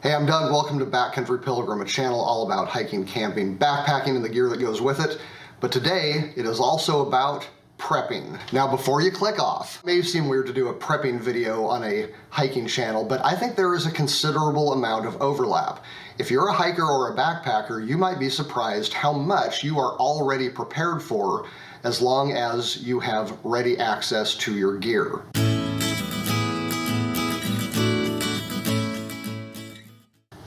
Hey, I'm Doug. Welcome to Backcountry Pilgrim, a channel all about hiking, camping, backpacking, and the gear that goes with it. But today, it is also about prepping. Now, before you click off, it may seem weird to do a prepping video on a hiking channel, but I think there is a considerable amount of overlap. If you're a hiker or a backpacker, you might be surprised how much you are already prepared for as long as you have ready access to your gear.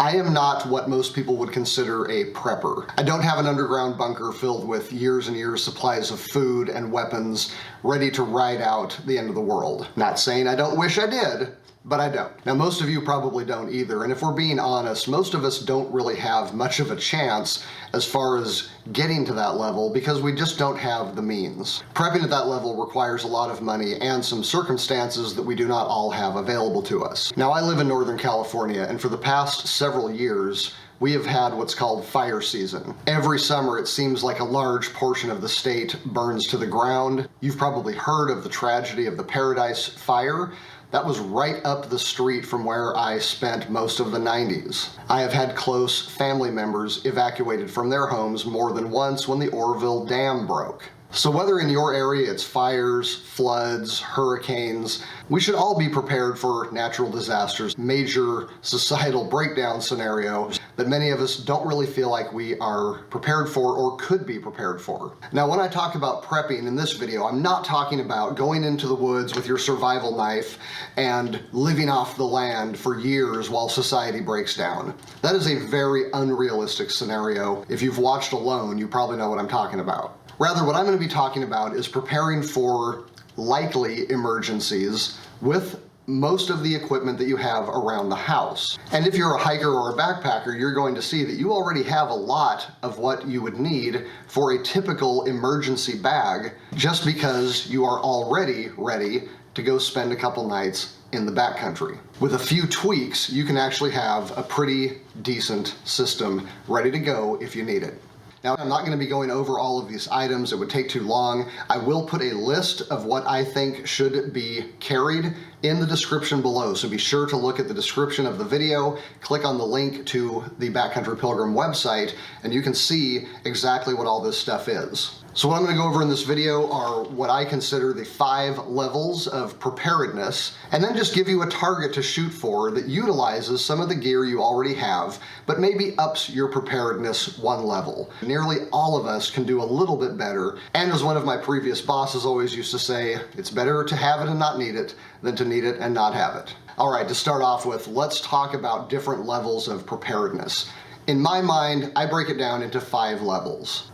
I am not what most people would consider a prepper. I don't have an underground bunker filled with years and years supplies of food and weapons ready to ride out the end of the world. Not saying I don't wish I did, but I don't. Now, most of you probably don't either, and if we're being honest, most of us don't really have much of a chance as far as getting to that level because we just don't have the means. Prepping at that level requires a lot of money and some circumstances that we do not all have available to us. Now, I live in Northern California, and for the past several years, we have had what's called fire season. Every summer, it seems like a large portion of the state burns to the ground. You've probably heard of the tragedy of the Paradise Fire. That was right up the street from where I spent most of the 90s. I have had close family members evacuated from their homes more than once when the Oroville Dam broke. So whether in your area it's fires, floods, hurricanes, we should all be prepared for natural disasters, major societal breakdown scenarios that many of us don't really feel like we are prepared for or could be prepared for. Now, when I talk about prepping in this video, I'm not talking about going into the woods with your survival knife and living off the land for years while society breaks down. That is a very unrealistic scenario. If you've watched Alone, you probably know what I'm talking about. Rather, what I'm going to be talking about is preparing for likely emergencies with most of the equipment that you have around the house. And if you're a hiker or a backpacker, you're going to see that you already have a lot of what you would need for a typical emergency bag just because you are already ready to go spend a couple nights in the backcountry. With a few tweaks, you can actually have a pretty decent system ready to go if you need it. Now, I'm not going to be going over all of these items. It would take too long. I will put a list of what I think should be carried in the description below. So be sure to look at the description of the video, click on the link to the Backcountry Pilgrim website, and you can see exactly what all this stuff is. So what I'm going to go over in this video are what I consider the 5 levels of preparedness, and then just give you a target to shoot for that utilizes some of the gear you already have, but maybe ups your preparedness 1 level. Nearly all of us can do a little bit better, and as one of my previous bosses always used to say, it's better to have it and not need it than to need it and not have it. All right, to start off with, let's talk about different levels of preparedness. In my mind, I break it down into 5 levels.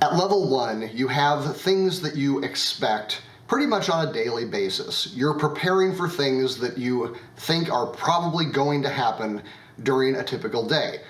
At level 1, you have things that you expect pretty much on a daily basis. You're preparing for things that you think are probably going to happen during a typical day.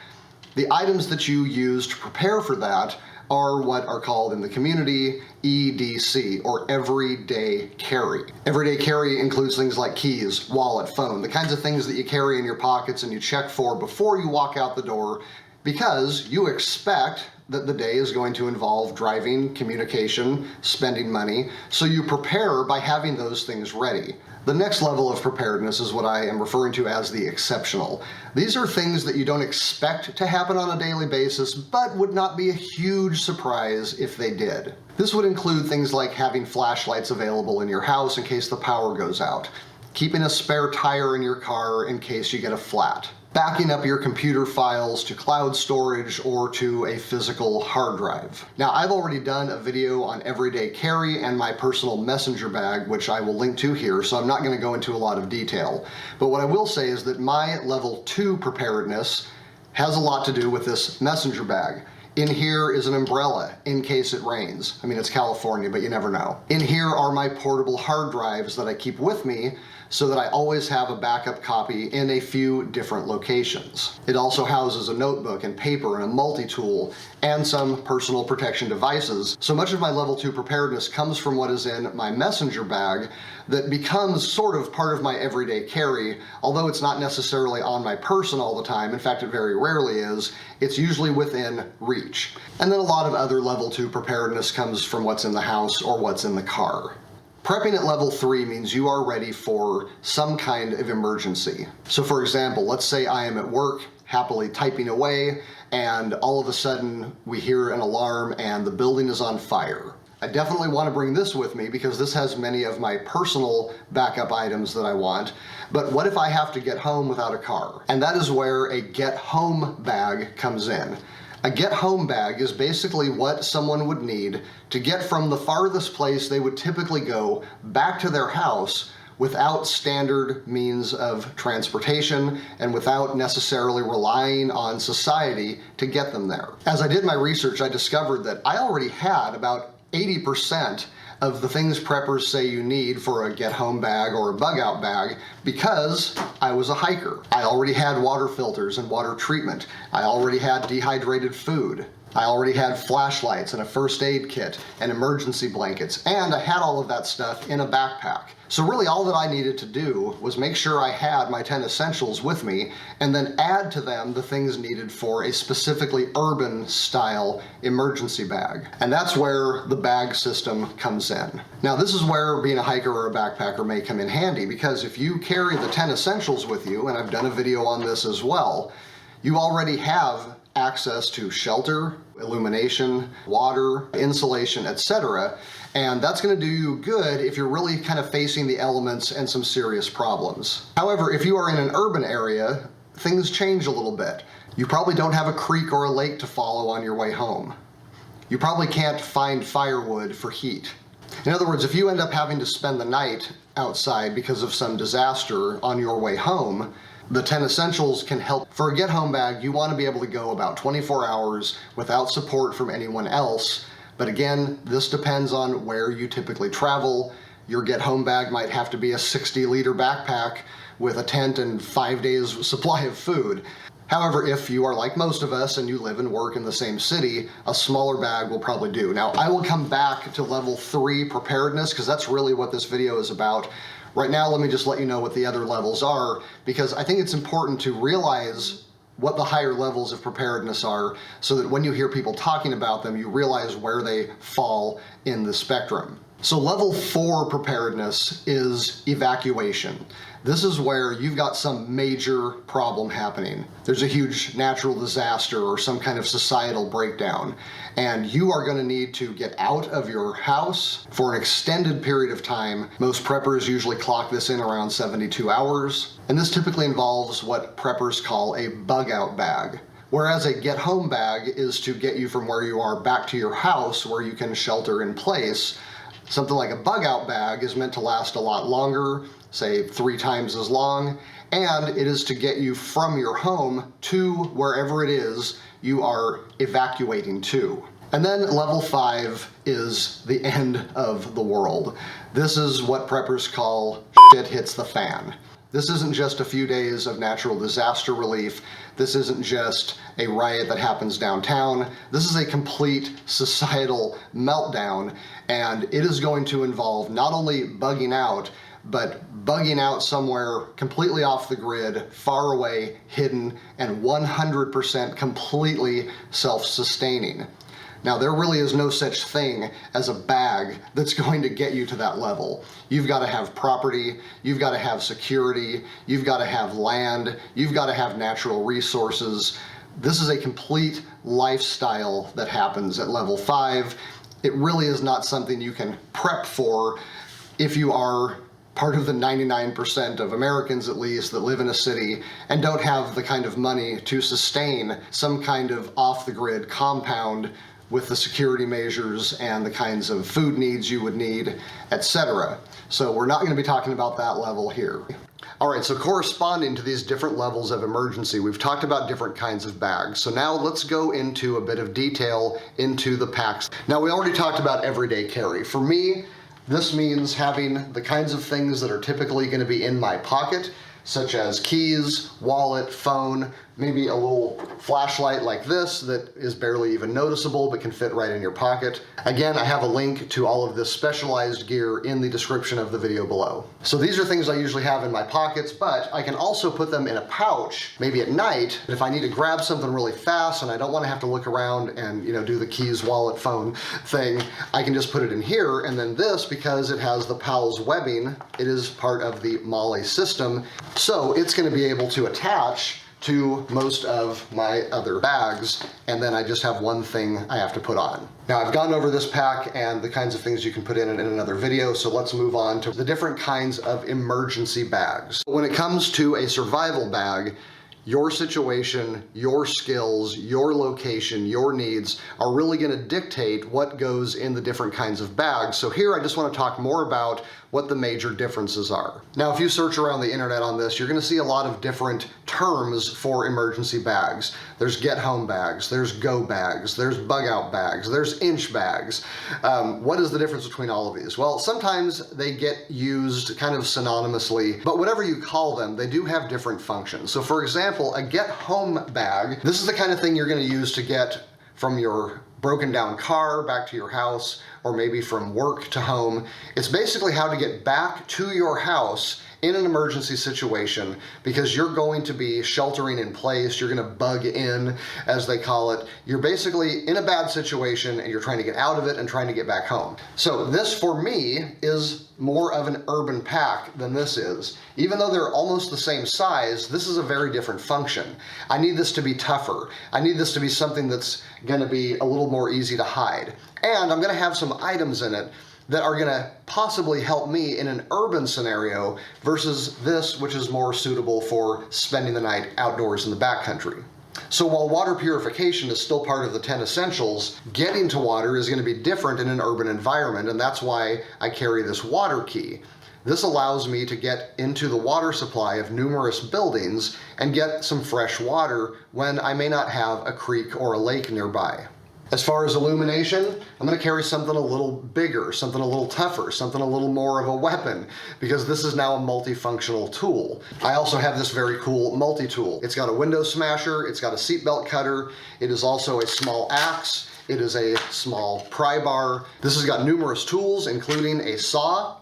The items that you use to prepare for that are what are called in the community EDC, or everyday carry. Everyday carry includes things like keys, wallet, phone, the kinds of things that you carry in your pockets and you check for before you walk out the door because you expect that the day is going to involve driving, communication, spending money, so you prepare by having those things ready. The next level of preparedness is what I am referring to as the exceptional. These are things that you don't expect to happen on a daily basis, but would not be a huge surprise if they did. This would include things like having flashlights available in your house in case the power goes out, keeping a spare tire in your car in case you get a flat, backing up your computer files to cloud storage or to a physical hard drive. Now, I've already done a video on everyday carry and my personal messenger bag, which I will link to here, so I'm not going to go into a lot of detail. But what I will say is that my level 2 preparedness has a lot to do with this messenger bag. In here is an umbrella in case it rains. I mean, it's California, but you never know. In here are my portable hard drives that I keep with me so that I always have a backup copy in a few different locations. It also houses a notebook and paper and a multi-tool and some personal protection devices. So much of my level 2 preparedness comes from what is in my messenger bag that becomes sort of part of my everyday carry, although it's not necessarily on my person all the time. In fact, it very rarely is. It's usually within reach. And then a lot of other level 2 preparedness comes from what's in the house or what's in the car. Prepping at level 3 means you are ready for some kind of emergency. So for example, let's say I am at work, happily typing away, and all of a sudden we hear an alarm and the building is on fire. I definitely want to bring this with me because this has many of my personal backup items that I want. But what if I have to get home without a car? And that is where a get home bag comes in. A get home bag is basically what someone would need to get from the farthest place they would typically go back to their house without standard means of transportation and without necessarily relying on society to get them there. As I did my research, I discovered that I already had about 80% of the things preppers say you need for a get home bag or a bug out bag because I was a hiker. I already had water filters and water treatment. I already had dehydrated food. I already had flashlights and a first aid kit and emergency blankets, and I had all of that stuff in a backpack. So really all that I needed to do was make sure I had my 10 essentials with me and then add to them the things needed for a specifically urban style emergency bag. And that's where the bag system comes in. Now this is where being a hiker or a backpacker may come in handy, because if you carry the 10 essentials with you, and I've done a video on this as well, you already have access to shelter, illumination, water, insulation, etc. And that's going to do you good if you're really kind of facing the elements and some serious problems. However, if you are in an urban area, things change a little bit. You probably don't have a creek or a lake to follow on your way home. You probably can't find firewood for heat. In other words, if you end up having to spend the night outside because of some disaster on your way home, the 10 essentials can help. For a get home bag, you want to be able to go about 24 hours without support from anyone else. But again, this depends on where you typically travel. Your get home bag might have to be a 60-liter backpack with a tent and 5 days supply of food. However, if you are like most of us and you live and work in the same city, a smaller bag will probably do. Now, I will come back to level 3 preparedness because that's really what this video is about. Right now, let me just let you know what the other levels are, because I think it's important to realize what the higher levels of preparedness are so that when you hear people talking about them, you realize where they fall in the spectrum. So level 4 preparedness is evacuation. This is where you've got some major problem happening. There's a huge natural disaster or some kind of societal breakdown, and you are going to need to get out of your house for an extended period of time. Most preppers usually clock this in around 72 hours, and this typically involves what preppers call a bug out bag. Whereas a get home bag is to get you from where you are back to your house where you can shelter in place. Something like a bug out bag is meant to last a lot longer, say 3 times as long, and it is to get you from your home to wherever it is you are evacuating to. And then level 5 is the end of the world. This is what preppers call shit hits the fan. This isn't just a few days of natural disaster relief. This isn't just a riot that happens downtown. This is a complete societal meltdown, and it is going to involve not only bugging out, but bugging out somewhere completely off the grid, far away, hidden, and 100% completely self-sustaining. Now, there really is no such thing as a bag that's going to get you to that level. You've got to have property, you've got to have security, you've got to have land, you've got to have natural resources. This is a complete lifestyle that happens at level 5. It really is not something you can prep for if you are part of the 99% of Americans, at least, that live in a city and don't have the kind of money to sustain some kind of off-the-grid compound with the security measures and the kinds of food needs you would need, etc. So we're not going to be talking about that level here. All right, so corresponding to these different levels of emergency, we've talked about different kinds of bags. So now let's go into a bit of detail into the packs. Now, we already talked about everyday carry. For me, this means having the kinds of things that are typically going to be in my pocket, such as keys, wallet, phone, maybe a little flashlight like this that is barely even noticeable but can fit right in your pocket. Again, I have a link to all of this specialized gear in the description of the video below. So these are things I usually have in my pockets, but I can also put them in a pouch, maybe at night, if I need to grab something really fast and I don't want to have to look around and, you know, do the keys, wallet, phone thing. I can just put it in here, and then this, because it has the PALS webbing, it is part of the MOLLE system, so it's going to be able to attach to most of my other bags, and then I just have one thing I have to put on. Now, I've gone over this pack and the kinds of things you can put in it in another video, so let's move on to the different kinds of emergency bags. When it comes to a survival bag, your situation, your skills, your location, your needs are really going to dictate what goes in the different kinds of bags. So here I just want to talk more about what the major differences are. Now, if you search around the internet on this, you're going to see a lot of different terms for emergency bags. There's get home bags, there's go bags, there's bug out bags, there's inch bags. What is the difference between all of these? Well, sometimes they get used kind of synonymously, but whatever you call them, they do have different functions. So for example, a get home bag, this is the kind of thing you're going to use to get from your broken down car back to your house, or maybe from work to home. It's basically how to get back to your house in an emergency situation, because you're going to be sheltering in place, you're going to bug in, as they call it. You're basically in a bad situation and you're trying to get out of it and trying to get back home. So this, for me, is more of an urban pack than this is. Even though they're almost the same size, this is a very different function. I need this to be tougher. I need this to be something that's going to be a little more easy to hide. And I'm going to have some items in it that are going to possibly help me in an urban scenario versus this, which is more suitable for spending the night outdoors in the backcountry. So while water purification is still part of the 10 essentials, getting to water is going to be different in an urban environment, and that's why I carry this water key. This allows me to get into the water supply of numerous buildings and get some fresh water when I may not have a creek or a lake nearby. As far as illumination, I'm going to carry something a little bigger, something a little tougher, something a little more of a weapon, because this is now a multifunctional tool. I also have this very cool multi-tool. It's got a window smasher, it's got a seatbelt cutter, it is also a small axe, it is a small pry bar. This has got numerous tools, including a saw,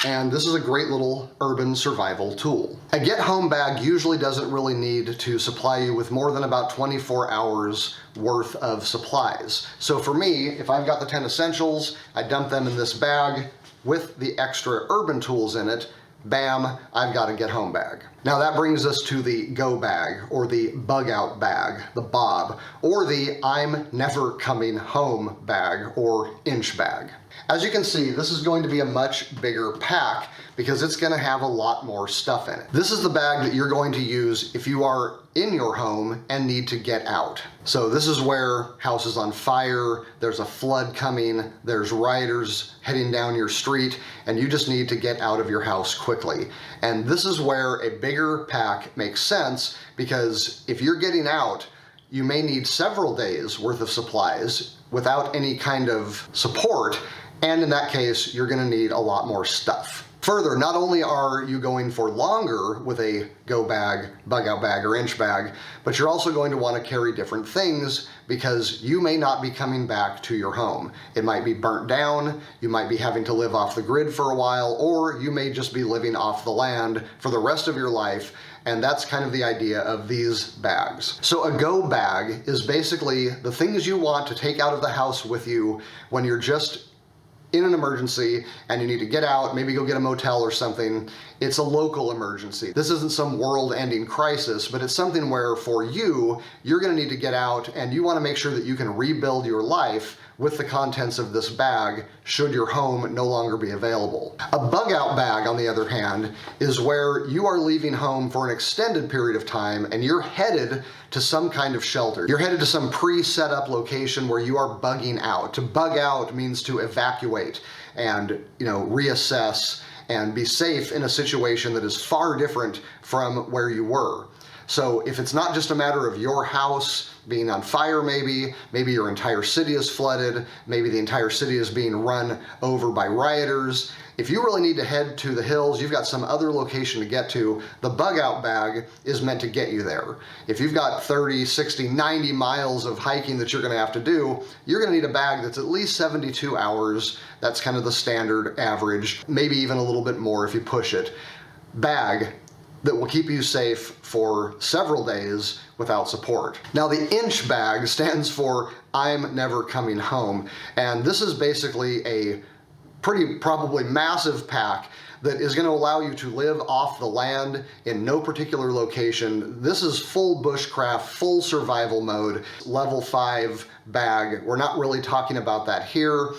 and this is a great little urban survival tool. A get home bag usually doesn't really need to supply you with more than about 24 hours worth of supplies. So for me, if I've got the 10 essentials, I dump them in this bag with the extra urban tools in it, bam, I've got a get home bag. Now that brings us to the go bag, or the bug out bag, the bob, or the I'm never coming home bag, or inch bag. As you can see, this is going to be a much bigger pack because it's going to have a lot more stuff in it. This is the bag that you're going to use if you are in your home and need to get out. So this is where house is on fire, there's a flood coming, there's rioters heading down your street, and you just need to get out of your house quickly. And this is where a bigger pack makes sense, because if you're getting out, you may need several days worth of supplies without any kind of support, and in that case, you're going to need a lot more stuff. Further, not only are you going for longer with a go bag, bug out bag, or inch bag, but you're also going to want to carry different things, because you may not be coming back to your home. It might be burnt down, you might be having to live off the grid for a while, or you may just be living off the land for the rest of your life, and that's kind of the idea of these bags. So a go bag is basically the things you want to take out of the house with you when you're just in an emergency and you need to get out, maybe go get a motel or something. It's a local emergency. This isn't some world-ending crisis, but it's something where for you, you're going to need to get out, and you want to make sure that you can rebuild your life with the contents of this bag should your home no longer be available. A bug out bag, on the other hand, is where you are leaving home for an extended period of time and you're headed to some kind of shelter. You're headed to some pre-set up location where you are bugging out. To bug out means to evacuate and, reassess and be safe in a situation that is far different from where you were. So if it's not just a matter of your house being on fire, maybe your entire city is flooded, maybe the entire city is being run over by rioters. If you really need to head to the hills, you've got some other location to get to, the Bugout Bag is meant to get you there. If you've got 30, 60, 90 miles of hiking that you're gonna have to do, you're gonna need a bag that's at least 72 hours. That's kind of the standard average, maybe even a little bit more if you push it. Bag that will keep you safe for several days without support. Now the inch bag stands for I'm never coming home, and this is basically a pretty probably massive pack that is going to allow you to live off the land in no particular location. This is full bushcraft, full survival mode, level 5 bag. We're not really talking about that here.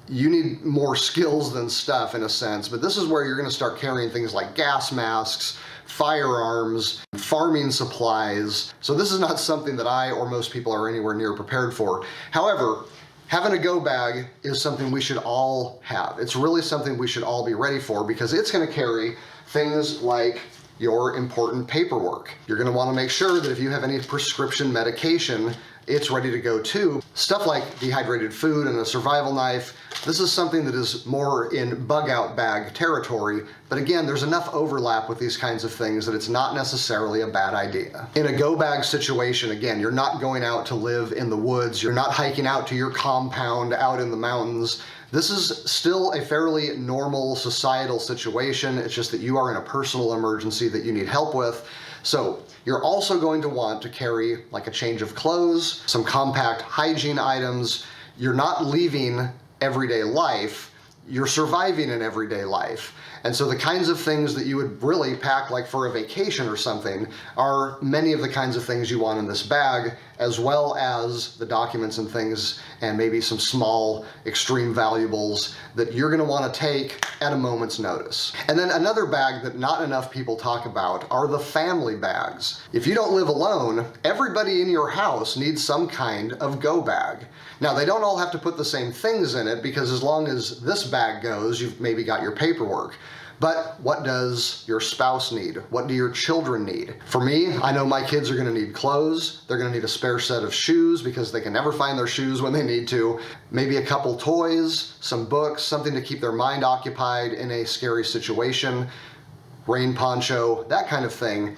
You need more skills than stuff in a sense, but this is where you're going to start carrying things like gas masks, firearms, farming supplies. So this is not something that I or most people are anywhere near prepared for. However, having a go bag is something we should all have. It's really something we should all be ready for, because it's going to carry things like your important paperwork. You're going to want to make sure that if you have any prescription medication, it's ready to go too. Stuff like dehydrated food and a survival knife. This is something that is more in Bugout Bag territory, but again, there's enough overlap with these kinds of things that it's not necessarily a bad idea. In a go bag situation, again, you're not going out to live in the woods, you're not hiking out to your compound out in the mountains. This is still a fairly normal societal situation. It's just that you are in a personal emergency that you need help with. So you're also going to want to carry like a change of clothes, some compact hygiene items. You're not leaving everyday life, you're surviving in everyday life. And so the kinds of things that you would really pack like for a vacation or something are many of the kinds of things you want in this bag, as well as the documents and things, and maybe some small extreme valuables that you're going to want to take at a moment's notice. And then another bag that not enough people talk about are the family bags. If you don't live alone, everybody in your house needs some kind of go bag. Now, they don't all have to put the same things in it, because as long as this bag goes, you've maybe got your paperwork. But what does your spouse need? What do your children need? For me, I know my kids are going to need clothes. They're going to need a spare set of shoes because they can never find their shoes when they need to. Maybe a couple toys, some books, something to keep their mind occupied in a scary situation, rain poncho, that kind of thing.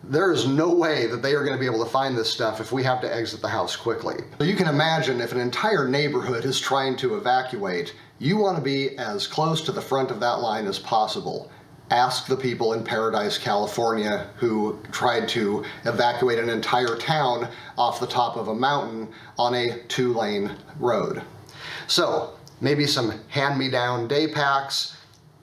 There is no way that they are going to be able to find this stuff if we have to exit the house quickly. So you can imagine if an entire neighborhood is trying to evacuate, you want to be as close to the front of that line as possible. Ask the people in Paradise, California, who tried to evacuate an entire town off the top of a mountain on a 2-lane road. So maybe some hand-me-down day packs.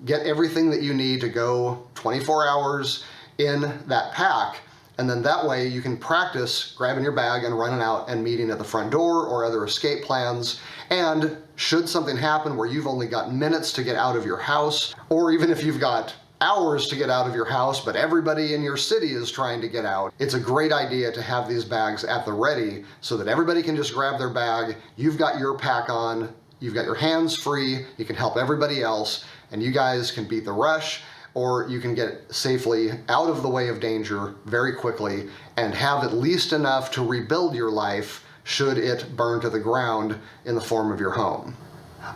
Get everything that you need to go 24 hours in that pack, and then that way you can practice grabbing your bag and running out and meeting at the front door or other escape plans. And should something happen where you've only got minutes to get out of your house, or even if you've got hours to get out of your house but everybody in your city is trying to get out, it's a great idea to have these bags at the ready so that everybody can just grab their bag, you've got your pack on, you've got your hands free, you can help everybody else, and you guys can beat the rush, or you can get safely out of the way of danger very quickly and have at least enough to rebuild your life should it burn to the ground in the form of your home.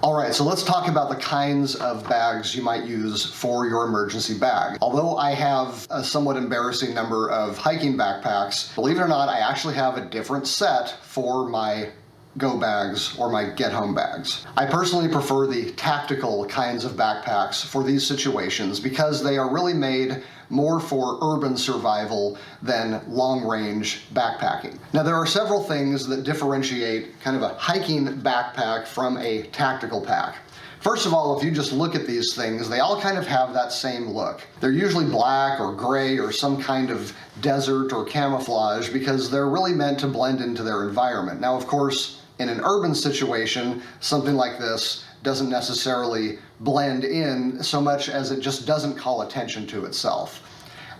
All right, so let's talk about the kinds of bags you might use for your emergency bag. Although I have a somewhat embarrassing number of hiking backpacks, believe it or not, I actually have a different set for my go bags or my get home bags. I personally prefer the tactical kinds of backpacks for these situations because they are really made more for urban survival than long-range backpacking. Now, there are several things that differentiate kind of a hiking backpack from a tactical pack. First of all, if you just look at these things, they all kind of have that same look. They're usually black or gray or some kind of desert or camouflage because they're really meant to blend into their environment. Now, of course, in an urban situation, something like this doesn't necessarily blend in so much as it just doesn't call attention to itself.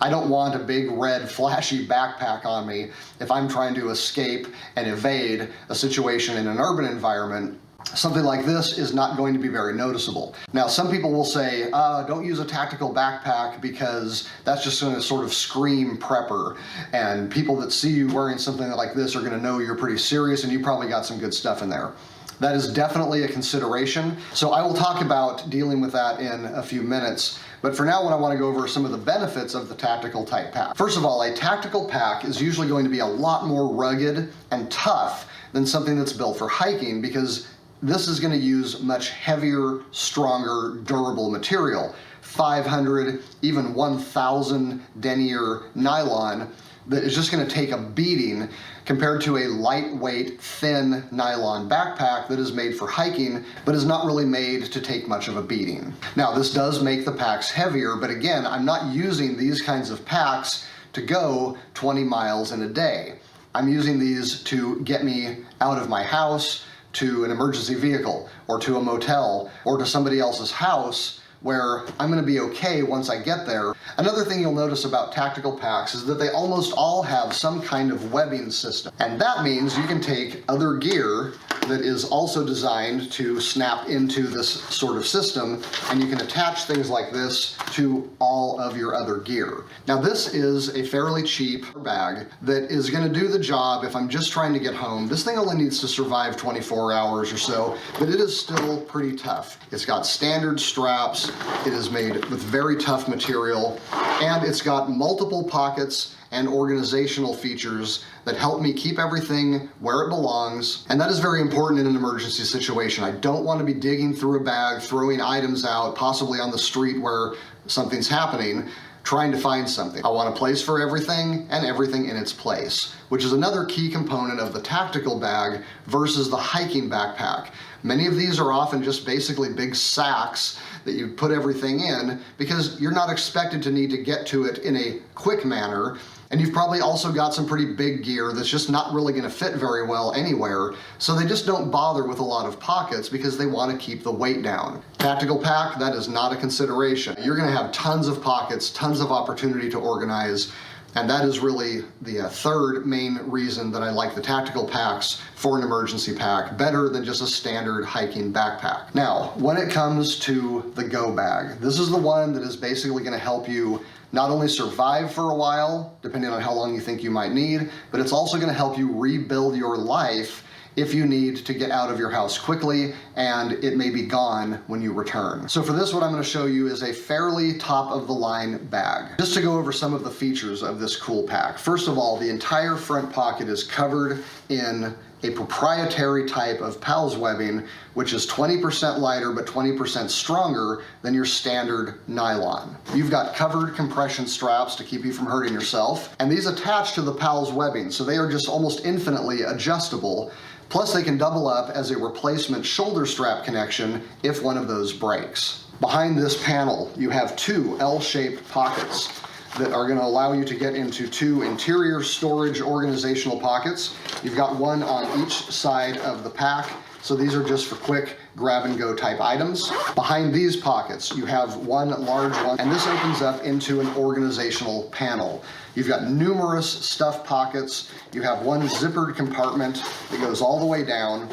I don't want a big red flashy backpack on me if I'm trying to escape and evade a situation in an urban environment. something like this is not going to be very noticeable. Now, some people will say, don't use a tactical backpack because that's just going to sort of scream prepper, and people that see you wearing something like this are going to know you're pretty serious and you probably got some good stuff in there. That is definitely a consideration. So I will talk about dealing with that in a few minutes. But for now, what I want to go over are some of the benefits of the tactical type pack. First of all, a tactical pack is usually going to be a lot more rugged and tough than something that's built for hiking, because this is going to use much heavier, stronger, durable material. 500, even 1,000 denier nylon that is just going to take a beating compared to a lightweight, thin nylon backpack that is made for hiking, but is not really made to take much of a beating. Now, this does make the packs heavier, but again, I'm not using these kinds of packs to go 20 miles in a day. I'm using these to get me out of my house, to an emergency vehicle, or to a motel, or to somebody else's house where I'm going to be okay once I get there. Another thing you'll notice about tactical packs is that they almost all have some kind of webbing system. And that means you can take other gear that is also designed to snap into this sort of system, and you can attach things like this to all of your other gear. Now, this is a fairly cheap bag that is going to do the job if I'm just trying to get home. This thing only needs to survive 24 hours or so, but it is still pretty tough. It's got standard straps, it is made with very tough material, and it's got multiple pockets and organizational features that help me keep everything where it belongs. And that is very important in an emergency situation. I don't want to be digging through a bag, throwing items out, possibly on the street where something's happening, trying to find something. I want a place for everything and everything in its place, which is another key component of the tactical bag versus the hiking backpack. Many of these are often just basically big sacks that you put everything in because you're not expected to need to get to it in a quick manner. And you've probably also got some pretty big gear that's just not really going to fit very well anywhere, so they just don't bother with a lot of pockets because they want to keep the weight down. Tactical pack, that is not a consideration. You're going to have tons of pockets, tons of opportunity to organize, and that is really the third main reason that I like the tactical packs for an emergency pack better than just a standard hiking backpack. Now, when it comes to the Go Bag, this is the one that is basically going to help you not only survive for a while, depending on how long you think you might need, but it's also going to help you rebuild your life if you need to get out of your house quickly and it may be gone when you return. So for this, what I'm going to show you is a fairly top of the line bag. Just to go over some of the features of this cool pack. First of all, the entire front pocket is covered in a proprietary type of PALS webbing, which is 20% lighter but 20% stronger than your standard nylon. You've got covered compression straps to keep you from hurting yourself, and these attach to the PALS webbing, so they are just almost infinitely adjustable. Plus, they can double up as a replacement shoulder strap connection if one of those breaks. Behind this panel, you have two L-shaped pockets that are going to allow you to get into two interior storage organizational pockets. You've got one on each side of the pack, so these are just for quick grab and go type items. Behind these pockets, you have one large one, and this opens up into an organizational panel. You've got numerous stuff pockets, you have one zippered compartment that goes all the way down,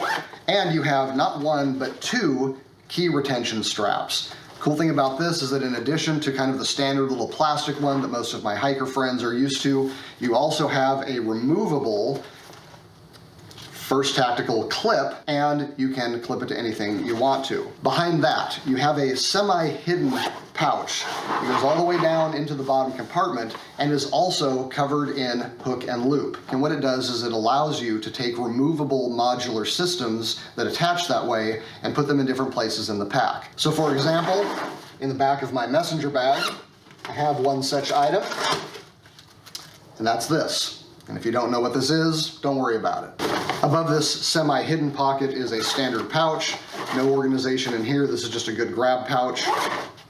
and you have not one but two key retention straps. Cool thing about this is that in addition to kind of the standard little plastic one that most of my hiker friends are used to, you also have a removable First Tactical clip, and you can clip it to anything you want to. Behind that, you have a semi-hidden pouch. It goes all the way down into the bottom compartment and is also covered in hook and loop. And what it does is it allows you to take removable modular systems that attach that way and put them in different places in the pack. So for example, in the back of my messenger bag, I have one such item, and that's this. And if you don't know what this is, don't worry about it. Above this semi-hidden pocket is a standard pouch. No organization in here. This is just a good grab pouch.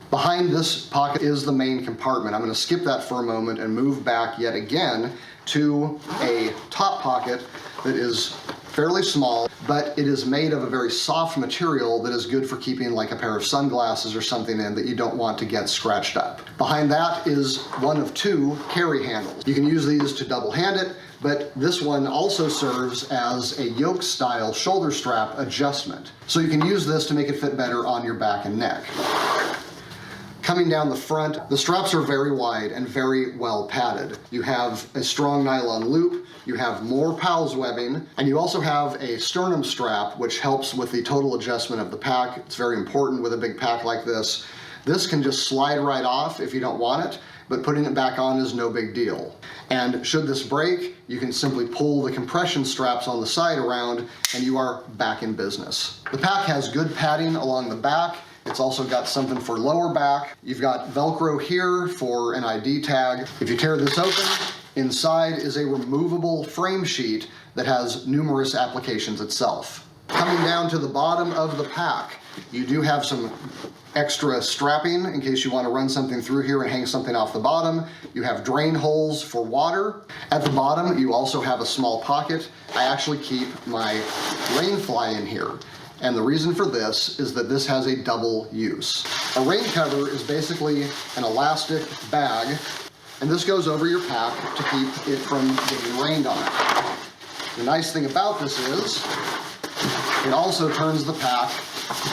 Behind this pocket is the main compartment. I'm going to skip that for a moment and move back yet again to a top pocket that is fairly small, but it is made of a very soft material that is good for keeping like a pair of sunglasses or something in that you don't want to get scratched up. Behind that is one of two carry handles. You can use these to double hand it, but this one also serves as a yoke style shoulder strap adjustment. So you can use this to make it fit better on your back and neck. Coming down the front, the straps are very wide and very well padded. You have a strong nylon loop, you have more PALS webbing, and you also have a sternum strap, which helps with the total adjustment of the pack. It's very important with a big pack like this. This can just slide right off if you don't want it, but putting it back on is no big deal. And should this break, you can simply pull the compression straps on the side around and you are back in business. The pack has good padding along the back. It's also got something for lower back. You've got Velcro here for an ID tag. If you tear this open, inside is a removable frame sheet that has numerous applications itself. Coming down to the bottom of the pack, you do have some extra strapping in case you want to run something through here and hang something off the bottom. You have drain holes for water. At the bottom, you also have a small pocket. I actually keep my rain fly in here. And the reason for this is that this has a double use. A rain cover is basically an elastic bag, and this goes over your pack to keep it from getting rained on it. The nice thing about this is it also turns the pack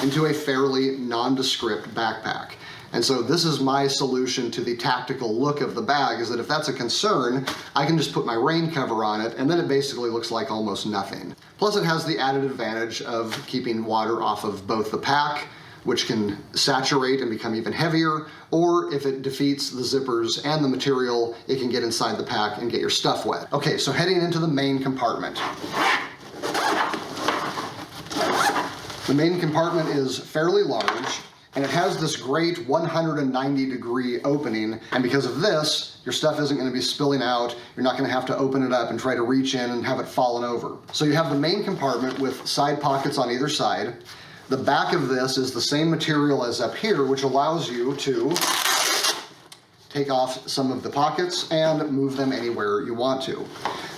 into a fairly nondescript backpack. And so this is my solution to the tactical look of the bag, is that if that's a concern, I can just put my rain cover on it and then it basically looks like almost nothing. Plus it has the added advantage of keeping water off of both the pack, which can saturate and become even heavier, or if it defeats the zippers and the material, it can get inside the pack and get your stuff wet. Okay, so heading into the main compartment. The main compartment is fairly large, and it has this great 190-degree opening, and because of this, your stuff isn't going to be spilling out. You're not going to have to open it up and try to reach in and have it fallen over. So you have the main compartment with side pockets on either side. The back of this is the same material as up here, which allows you to take off some of the pockets and move them anywhere you want to.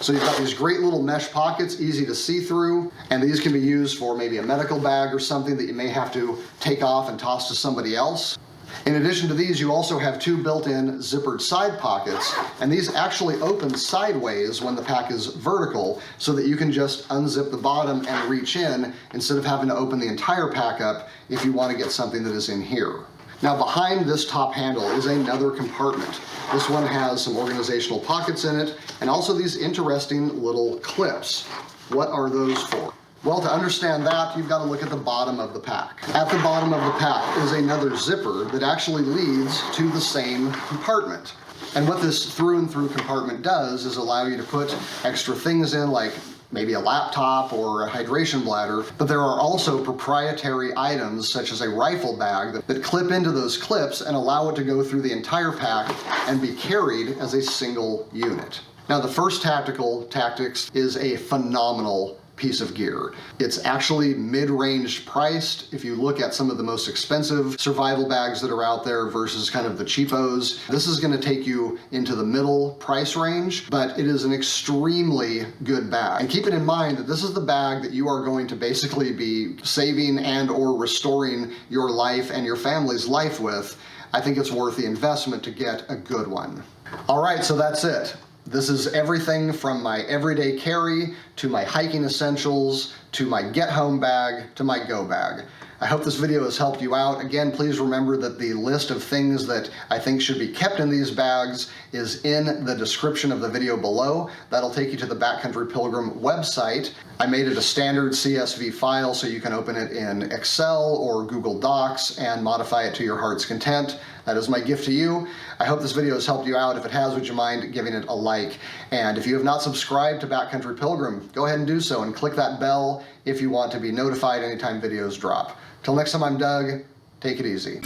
So you've got these great little mesh pockets, easy to see through, and these can be used for maybe a medical bag or something that you may have to take off and toss to somebody else. In addition to these, you also have two built-in zippered side pockets, and these actually open sideways when the pack is vertical, so that you can just unzip the bottom and reach in instead of having to open the entire pack up if you want to get something that is in here. Now behind this top handle is another compartment. This one has some organizational pockets in it, and also these interesting little clips. What are those for? Well, to understand that, you've got to look at the bottom of the pack. At the bottom of the pack is another zipper that actually leads to the same compartment. And what this through and through compartment does is allow you to put extra things in, like maybe a laptop or a hydration bladder, but there are also proprietary items such as a rifle bag that clip into those clips and allow it to go through the entire pack and be carried as a single unit. Now the first tactical, Tactix, is a phenomenal piece of gear. It's actually mid-range priced. If you look at some of the most expensive survival bags that are out there versus kind of the cheapos, this is going to take you into the middle price range, but it is an extremely good bag. And keep it in mind that this is the bag that you are going to basically be saving and or restoring your life and your family's life with. I think it's worth the investment to get a good one. All right, so that's it. This is everything from my everyday carry, to my hiking essentials, to my get home bag, to my go bag. I hope this video has helped you out. Again, please remember that the list of things that I think should be kept in these bags is in the description of the video below. That'll take you to the Backcountry Pilgrim website. I made it a standard CSV file so you can open it in Excel or Google Docs and modify it to your heart's content. That is my gift to you. I hope this video has helped you out. If it has, would you mind giving it a like? And if you have not subscribed to Backcountry Pilgrim, go ahead and do so and click that bell if you want to be notified anytime videos drop. Till next time, I'm Doug. Take it easy.